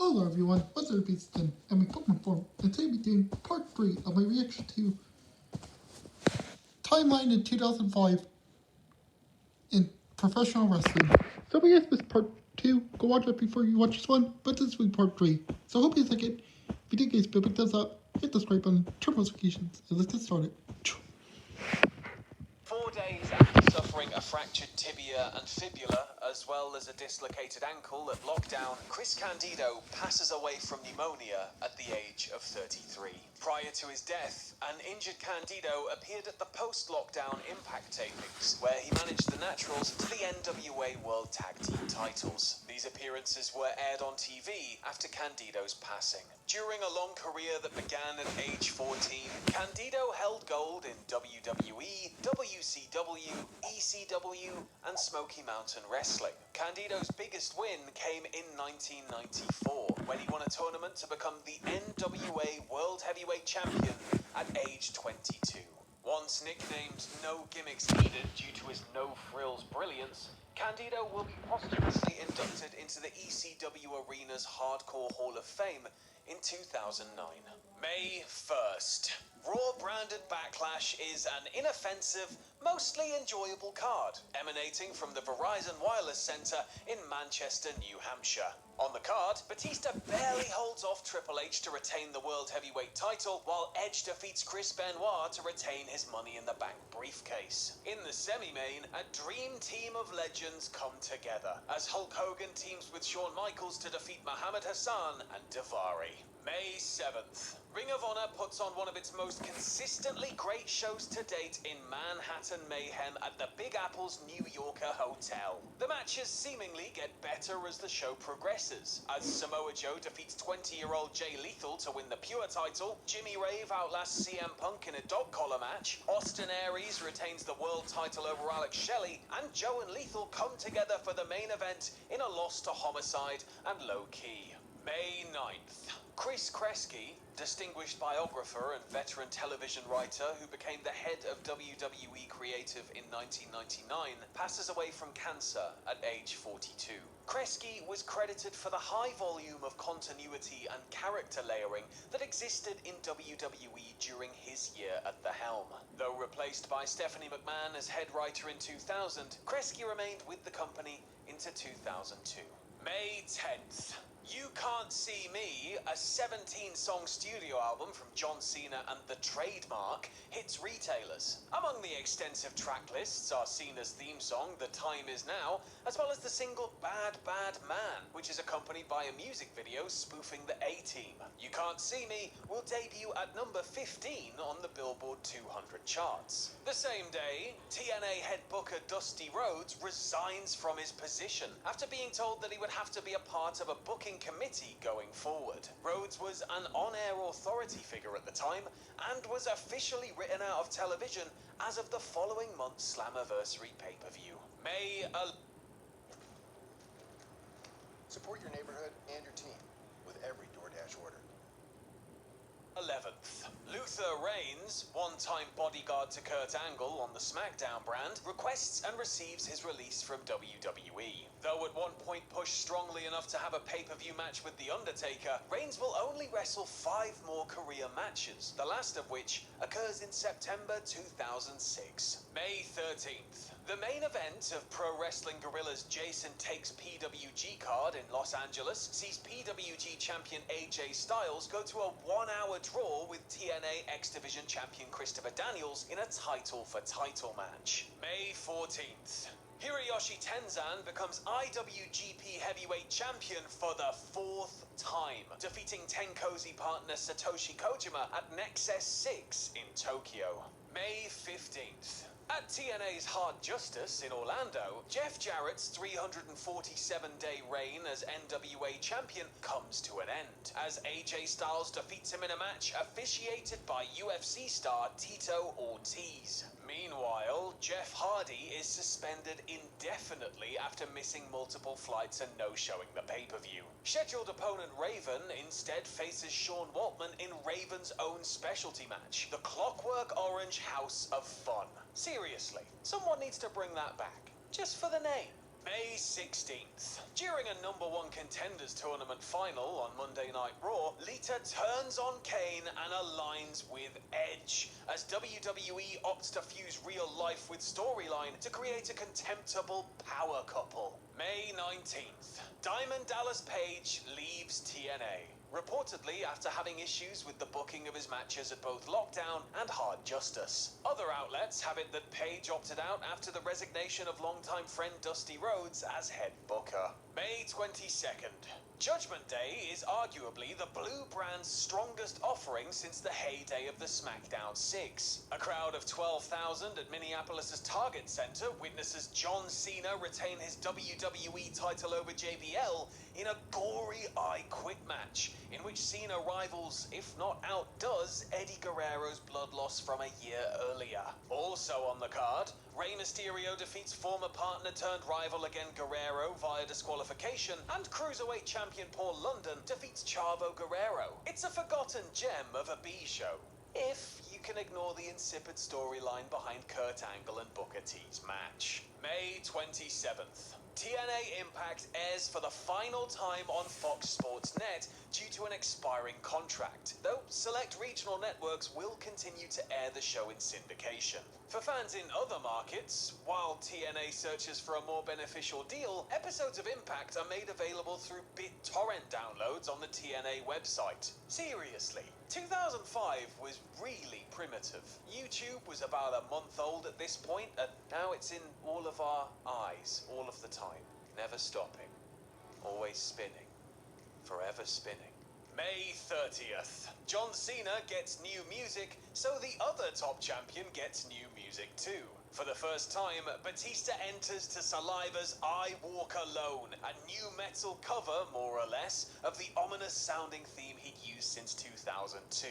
Hello everyone, Wizard Beaston, and my Pokemon form, and today we're doing part 3 of my reaction to Timeline in 2005 in professional wrestling. So if you guys missed part 2, go watch it before you watch this one, but this will be part 3. So I hope you like it. If you did guys, big thumbs up, hit the subscribe button, turn notifications, and let's get started. 4 days after suffering a fractured tibia and fibula, as well as a dislocated ankle at lockdown, Chris Candido passes away from pneumonia at the age of 33. Prior to his death, an injured Candido appeared at the post-lockdown Impact tapings, where he managed the Naturals to the NWA World Tag Team titles. These appearances were aired on TV after Candido's passing. During a long career that began at age 14, Candido held gold in WWE, WCW, ECW, and Smoky Mountain Wrestling. Candido's biggest win came in 1994, when he won a tournament to become the NWA World Heavyweight Champion at age 22. Once nicknamed No Gimmicks Needed due to his no-frills brilliance, Candido will be posthumously inducted into the ECW Arena's Hardcore Hall of Fame in 2009. May 1st. Raw branded Backlash is an inoffensive, mostly enjoyable card, emanating from the Verizon Wireless Centre in Manchester, New Hampshire. On the card, Batista barely holds off Triple H to retain the World Heavyweight title, while Edge defeats Chris Benoit to retain his Money in the Bank briefcase. In the semi-main, a dream team of legends come together, as Hulk Hogan teams with Shawn Michaels to defeat Muhammad Hassan and Daivari. May 7th. Ring of Honor puts on one of its most consistently great shows to date in Manhattan Mayhem at the Big Apple's New Yorker Hotel. The matches seemingly get better as the show progresses, as Samoa Joe defeats 20-year-old Jay Lethal to win the Pure title, Jimmy Rave outlasts CM Punk in a dog collar match, Austin Aries retains the world title over Alex Shelley, and Joe and Lethal come together for the main event in a loss to Homicide and Low Key. May 9th. Chris Kresge, distinguished biographer and veteran television writer who became the head of WWE Creative in 1999, passes away from cancer at age 42. Kresge was credited for the high volume of continuity and character layering that existed in WWE during his year at the helm. Though replaced by Stephanie McMahon as head writer in 2000, Kresge remained with the company into 2002. May 10th. You Can't See Me, a 17-song studio album from John Cena and The Trademark, hits retailers. Among the extensive track lists are Cena's theme song, The Time Is Now, as well as the single Bad Bad Man, which is accompanied by a music video spoofing the A-Team. You Can't See Me will debut at number 15 on the Billboard 200 charts. The same day, TNA head booker Dusty Rhodes resigns from his position after being told that he would have to be a part of a booking committee going forward. Rhodes was an on-air authority figure at the time and was officially written out of television as of the following month's Slammiversary pay-per-view. May 11th. Support your neighborhood and your team with every DoorDash order. 11th. Luther Reigns, one-time bodyguard to Kurt Angle on the SmackDown brand, requests and receives his release from WWE. Though at one point pushed strongly enough to have a pay-per-view match with The Undertaker, Reigns will only wrestle 5 more career matches, the last of which occurs in September 2006. May 13th. The main event of Pro Wrestling Guerrilla's Jason Takes PWG card in Los Angeles sees PWG champion AJ Styles go to a 1-hour draw with TNA X Division champion Christopher Daniels in a title-for-title match. May 14th. Hiroyoshi Tenzan becomes IWGP Heavyweight Champion for the 4th time, defeating Tenkozy partner Satoshi Kojima at Nexus 6 in Tokyo. May 15th. At TNA's Hard Justice in Orlando, Jeff Jarrett's 347-day reign as NWA champion comes to an end, as AJ Styles defeats him in a match officiated by UFC star Tito Ortiz. Meanwhile, Jeff Hardy is suspended indefinitely after missing multiple flights and no-showing the pay-per-view. Scheduled opponent Raven instead faces Sean Waltman in Raven's own specialty match, the Clockwork Orange House of Fun. Seriously, someone needs to bring that back, just for the name. May 16th. During a number one contenders tournament final on Monday Night Raw, Lita turns on Kane and aligns with Edge, as WWE opts to fuse real life with storyline to create a contemptible power couple. May 19th. Diamond Dallas Page leaves TNA. Reportedly after having issues with the booking of his matches at both Lockdown and Hard Justice. Other outlets have it that Page opted out after the resignation of longtime friend Dusty Rhodes as head booker. May 22nd. Judgment Day is arguably the Blue brand's strongest offering since the heyday of the SmackDown 6. A crowd of 12,000 at Minneapolis' Target Center witnesses John Cena retain his WWE title over JBL in a gory I Quit match, in which Cena rivals, if not outdoes, Eddie Guerrero's blood loss from a year earlier. Also on the card, Rey Mysterio defeats former partner turned rival again Guerrero via disqualification, and Cruiserweight champion Paul London defeats Chavo Guerrero. It's a forgotten gem of a B-show, if you can ignore the insipid storyline behind Kurt Angle and Booker T's match. May 27th. TNA Impact airs for the final time on Fox Sports Net due to an expiring contract, though select regional networks will continue to air the show in syndication. For fans in other markets, while TNA searches for a more beneficial deal, episodes of Impact are made available through BitTorrent downloads on the TNA website. Seriously, 2005 was really primitive. YouTube was about a month old at this point, and now it's in all of our eyes, all of the time. Never stopping, always spinning, forever spinning. May 30th. John Cena gets new music, so the other top champion gets new music too. For the first time, Batista enters to Saliva's I Walk Alone, a new metal cover, more or less, of the ominous sounding theme he'd used since 2002.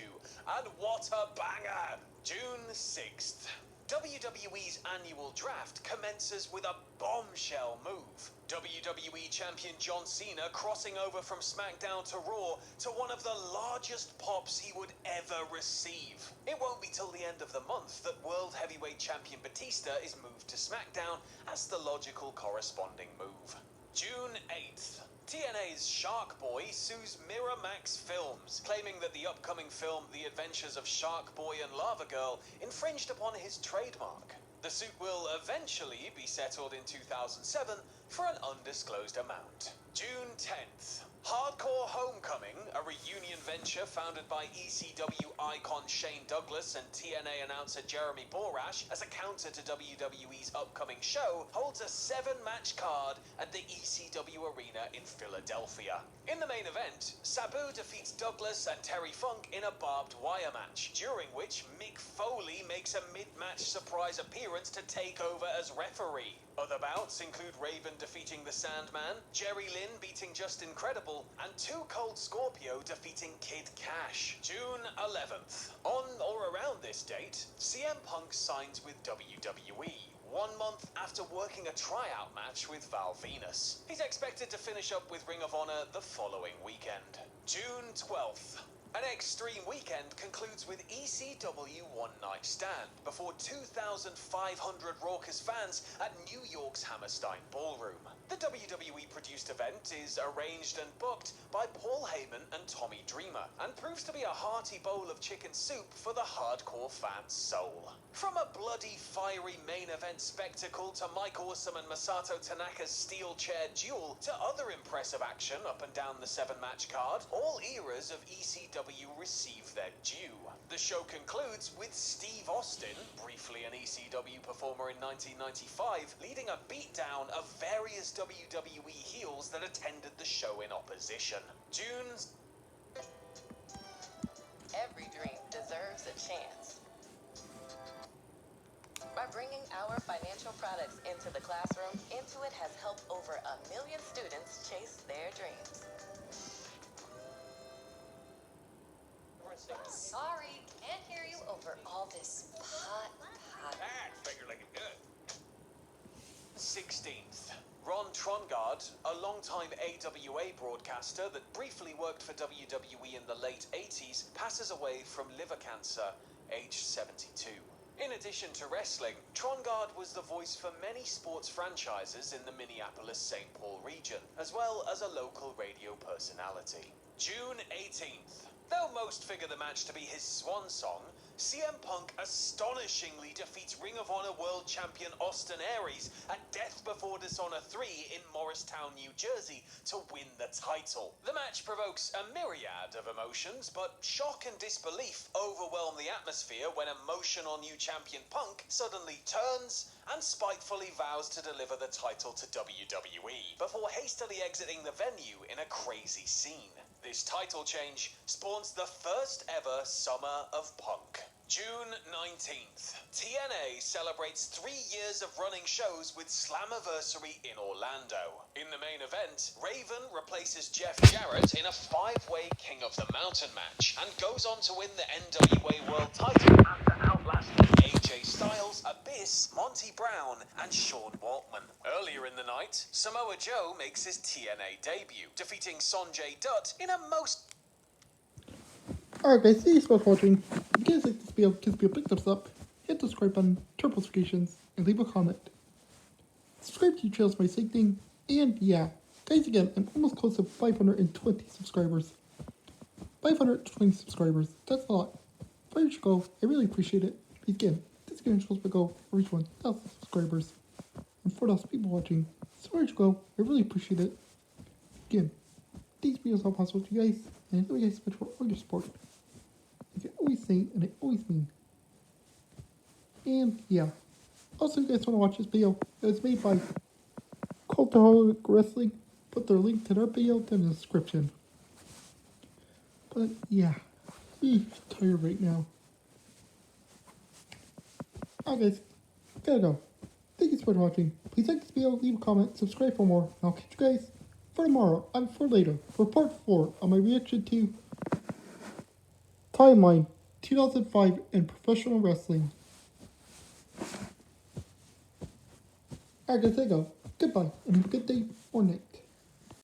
And what a banger! June 6th. WWE's annual draft commences with a bombshell move. WWE Champion John Cena crossing over from SmackDown to Raw to one of the largest pops he would ever receive. It won't be till the end of the month that World Heavyweight Champion Batista is moved to SmackDown as the logical corresponding move. June 8th. TNA's Shark Boy sues Miramax Films, claiming that the upcoming film The Adventures of Shark Boy and Lava Girl infringed upon his trademark. The suit will eventually be settled in 2007 for an undisclosed amount. June 10th. Hardcore Homecoming, a reunion venture founded by ECW icon Shane Douglas and TNA announcer Jeremy Borash as a counter to WWE's upcoming show, holds a 7-match card at the ECW Arena in Philadelphia. In the main event, Sabu defeats Douglas and Terry Funk in a barbed wire match, during which Mick Foley makes a mid-match surprise appearance to take over as referee. Other bouts include Raven defeating the Sandman, Jerry Lynn beating Just Incredible, and Too Cold Scorpio defeating Kid Cash. June 11th. On or around this date, CM Punk signs with WWE, 1 month after working a tryout match with Val Venus. He's expected to finish up with Ring of Honor the following weekend. June 12th. An Extreme Weekend concludes with ECW One Night Stand before 2,500 raucous fans at New York's Hammerstein Ballroom. The WWE-produced event is arranged and booked by Paul Heyman and Tommy Dreamer, and proves to be a hearty bowl of chicken soup for the hardcore fan's soul. From a bloody, fiery main event spectacle to Mike Awesome and Masato Tanaka's steel chair duel to other impressive action up and down the 7-match card, all eras of ECW receive their due. The show concludes with Steve Austin, briefly an ECW performer in 1995, leading a beatdown of various WWE heels that attended the show in opposition. June's... Every dream deserves a chance. By bringing our financial products into the classroom, Intuit has helped over 1 million students chase their dreams. Sorry, can't hear you over all this pot. Figure like it good. 16th. Ron Trongard, a longtime AWA broadcaster that briefly worked for WWE in the late 80s, passes away from liver cancer, aged 72. In addition to wrestling, Trongard was the voice for many sports franchises in the Minneapolis-St. Paul region, as well as a local radio personality. June 18th. Though most figure the match to be his swan song, CM Punk astonishingly defeats Ring of Honor World Champion Austin Aries at Death Before Dishonor 3 in Morristown, New Jersey to win the title. The match provokes a myriad of emotions, but shock and disbelief overwhelm the atmosphere when emotional new champion Punk suddenly turns and spitefully vows to deliver the title to WWE, before hastily exiting the venue in a crazy scene. This title change spawns the first ever Summer of Punk. June 19th. TNA celebrates 3 years of running shows with Slammiversary in Orlando. In the main event, Raven replaces Jeff Jarrett in a 5-way King of the Mountain match and goes on to win the NWA World title after outlasting AJ Styles, Abyss, Monty Brown, and Sean Waltman. Earlier in the night, Samoa Joe makes his TNA debut, defeating Sonjay Dutt in a most... Alright guys, thanks for watching. If you guys like this video, give this video a big thumbs up, hit the subscribe button, turn notifications, and leave a comment. Subscribe to your channels by saying, and yeah, guys again, I'm almost close to 520 subscribers. 520 subscribers, that's a lot. Before you go, I really appreciate it. Again, this game is supposed to go for each 1,000 subscribers. And for those people watching, so where you go, I really appreciate it. Again, these videos are possible to you guys, and I thank you guys so much for all your support. Like I always say, and I always mean. And yeah. Also, if you guys want to watch this video, it was made by Cultahoilc Wrestling. Put their link to their video down in the description. But yeah, I'm tired right now. Alright guys, gotta go. Thank you so much for watching. Please like this video, leave a comment, subscribe for more, and I'll catch you guys for tomorrow and for later for part 4 on my reaction to Timeline 2005 in professional wrestling. Alright guys, there you go. Goodbye and have a good day or night.